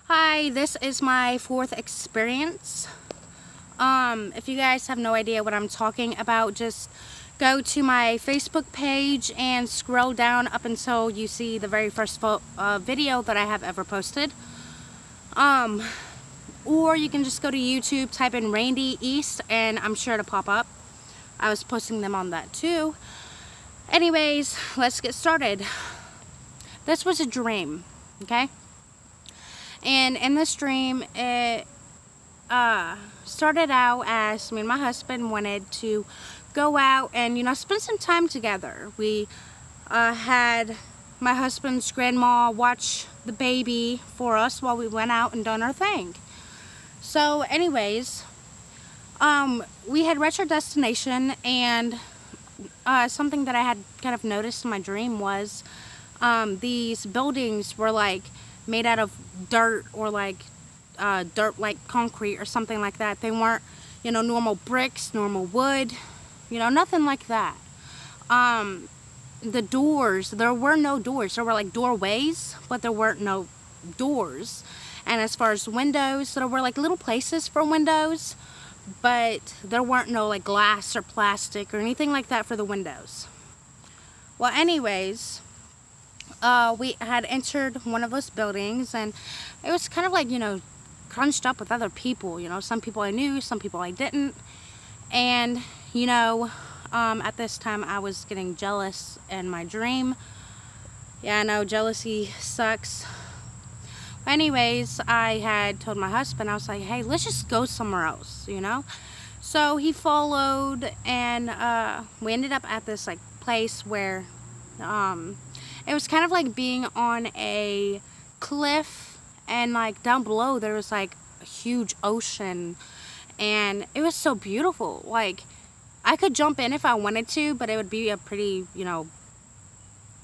Hi, this is my fourth experience. If you guys have no idea what I'm talking about, just go to my Facebook page and scroll down up until you see the very first video that I have ever posted. Or you can just go to YouTube, type in Randy East, and I'm sure to pop up. I was posting them on that too. Anyways, let's get started. This was a dream, okay? And in this dream, it started out as me and my husband wanted to go out and, spend some time together. We had my husband's grandma watch the baby for us while we went out and done our thing. So anyways, we had reached our destination, and something that I had kind of noticed in my dream was these buildings were like made out of dirt, or like dirt like concrete or something like that. They weren't, normal bricks, normal wood, nothing like that. The doors, there were no doors. There were like doorways, but there weren't no doors. And as far as windows, there were like little places for windows, but there weren't no like glass or plastic or anything like that for the windows. Well, anyways, we had entered one of those buildings, and it was kind of like, crunched up with other people. Some people I knew, some people I didn't. And, at this time I was getting jealous in my dream. Yeah, I know, jealousy sucks. Anyways, I had told my husband, I was like, hey, let's just go somewhere else, So he followed, and we ended up at this like place where it was kind of like being on a cliff, and like down below there was like a huge ocean, and it was so beautiful. Like, I could jump in if I wanted to, but it would be a pretty,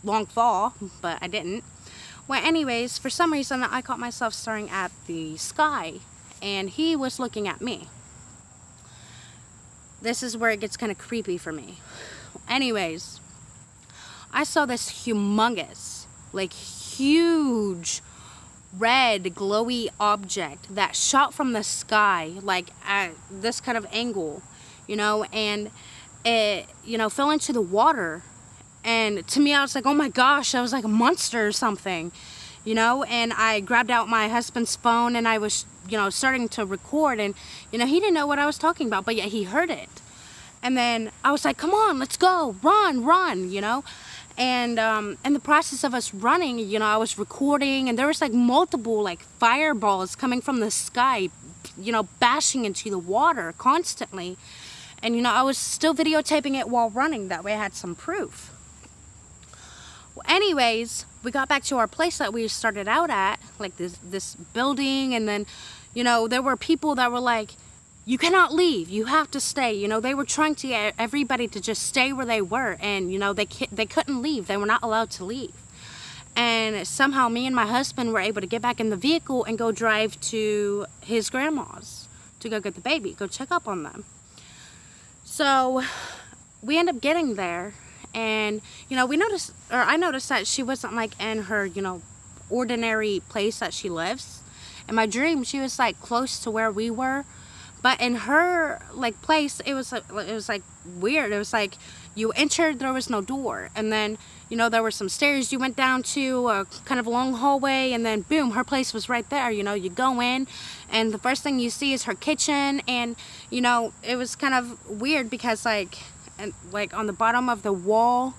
long fall, but I didn't. Well, anyways, for some reason I caught myself staring at the sky, and he was looking at me. This is where it gets kind of creepy for me. Anyways, I saw this humongous, like huge, red, glowy object that shot from the sky, like at this kind of angle, and it, fell into the water. And to me, I was like, oh my gosh, I was like a monster or something, and I grabbed out my husband's phone, and I was, starting to record, and, he didn't know what I was talking about, but yet he heard it. And then I was like, come on, let's go, run, and in the process of us running, I was recording, and there was like multiple like fireballs coming from the sky, bashing into the water constantly. And, I was still videotaping it while running, that way I had some proof. Well, anyways, we got back to our place that we started out at, like this building, and then, there were people that were like, you cannot leave, you have to stay. They were trying to get everybody to just stay where they were, and, they couldn't leave. They were not allowed to leave. And somehow me and my husband were able to get back in the vehicle and go drive to his grandma's to go get the baby, go check up on them. So we end up getting there, and, I noticed that she wasn't like in her, ordinary place that she lives. In my dream, she was like close to where we were. But in her like place, it was like weird. It was like you entered, there was no door, and then there were some stairs you went down to, a kind of long hallway, and then boom, her place was right there. You go in, and the first thing you see is her kitchen, and it was kind of weird because like on the bottom of the wall,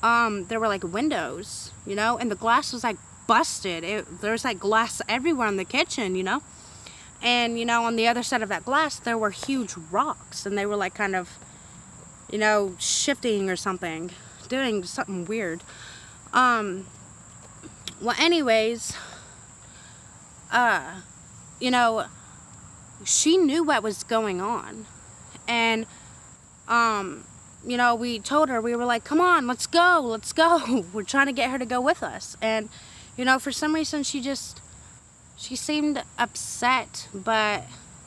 there were like windows, and the glass was like busted. There was like glass everywhere in the kitchen, And, on the other side of that glass, there were huge rocks, and they were like kind of, shifting or something, doing something weird. Well, anyways, she knew what was going on, and, we told her, we were like, come on, let's go. We're trying to get her to go with us. And, for some reason, she seemed upset, but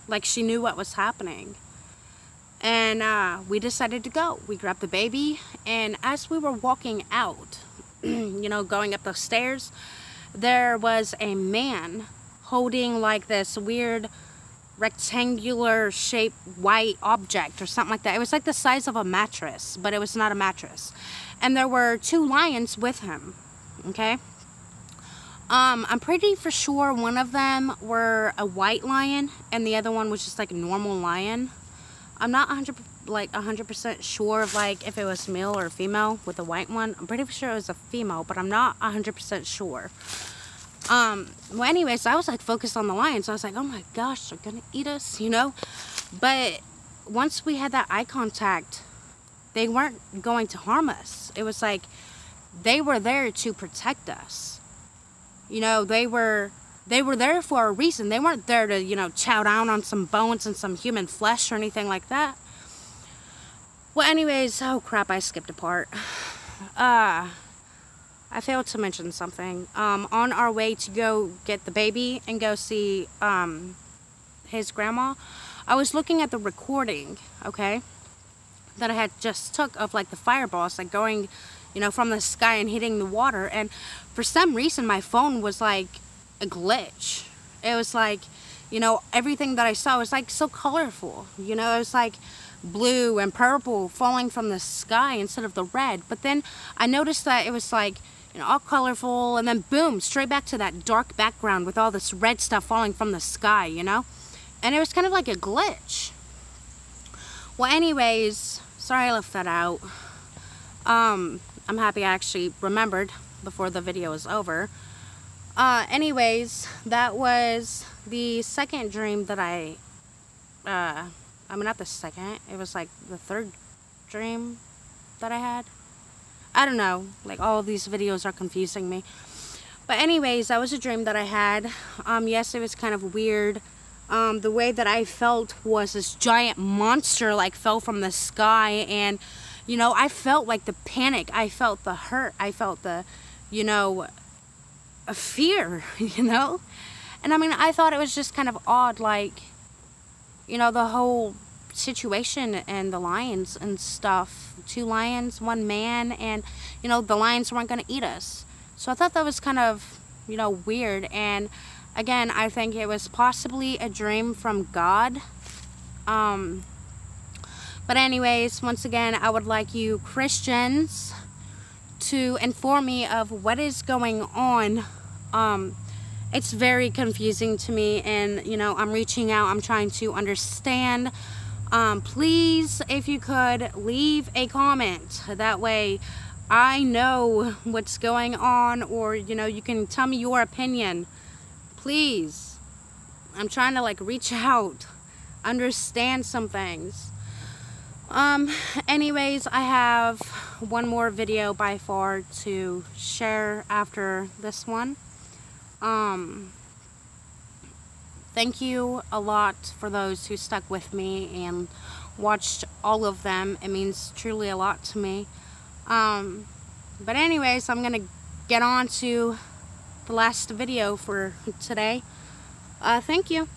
like she knew what was happening. And we decided to go. We grabbed the baby, and as we were walking out, going up the stairs, there was a man holding like this weird rectangular shaped white object or something like that. It was like the size of a mattress, but it was not a mattress. And there were 2 lions with him. Okay. I'm pretty for sure one of them were a white lion and the other one was just like a normal lion. I'm not 100% sure of like if it was male or female with the white one. I'm pretty sure it was a female, but I'm not 100% sure. Well, anyways, I was like focused on the lions. So I was like, oh my gosh, they're gonna eat us, you know? But once we had that eye contact, they weren't going to harm us. It was like they were there to protect us. You know, they were there for a reason. They weren't there to, you know, chow down on some bones and some human flesh or anything like that. Well, anyways, oh crap, I skipped a part. I failed to mention something. On our way to go get the baby and go see his grandma, I was looking at the recording, okay, that I had just took of like the fireballs like going, you know, from the sky and hitting the water. And for some reason my phone was like a glitch. It was like, you know, everything that I saw was like so colorful, you know. It was like blue and purple falling from the sky instead of the red. But then I noticed that it was like, you know, all colorful, and then boom, straight back to that dark background with all this red stuff falling from the sky, you know. And it was kind of like a glitch. Well, anyways, sorry I left that out. I'm happy I actually remembered before the video was over. Anyways, that was the second dream that I mean, not the second, it was like the third dream that I had. I don't know, like all of these videos are confusing me. But anyways, that was a dream that I had. Yes, it was kind of weird. The way that I felt was this giant monster like fell from the sky, and you know, I felt like the panic, I felt the hurt, I felt the, you know, a fear, you know. And I mean, I thought it was just kind of odd, like, you know, the whole situation and the lions and stuff. 2 lions, 1 man, and you know, the lions weren't going to eat us. So I thought that was kind of, you know, weird. And again, I think it was possibly a dream from God. But anyways, once again, I would like you Christians to inform me of what is going on. It's very confusing to me, and you know, I'm reaching out, I'm trying to understand. Please, if you could, leave a comment. That way I know what's going on, or you know, you can tell me your opinion. Please. I'm trying to like reach out, understand some things. Anyways, I have one more video by far to share after this one. Thank you a lot for those who stuck with me and watched all of them. It means truly a lot to me. But anyways, I'm gonna get on to the last video for today. Thank you.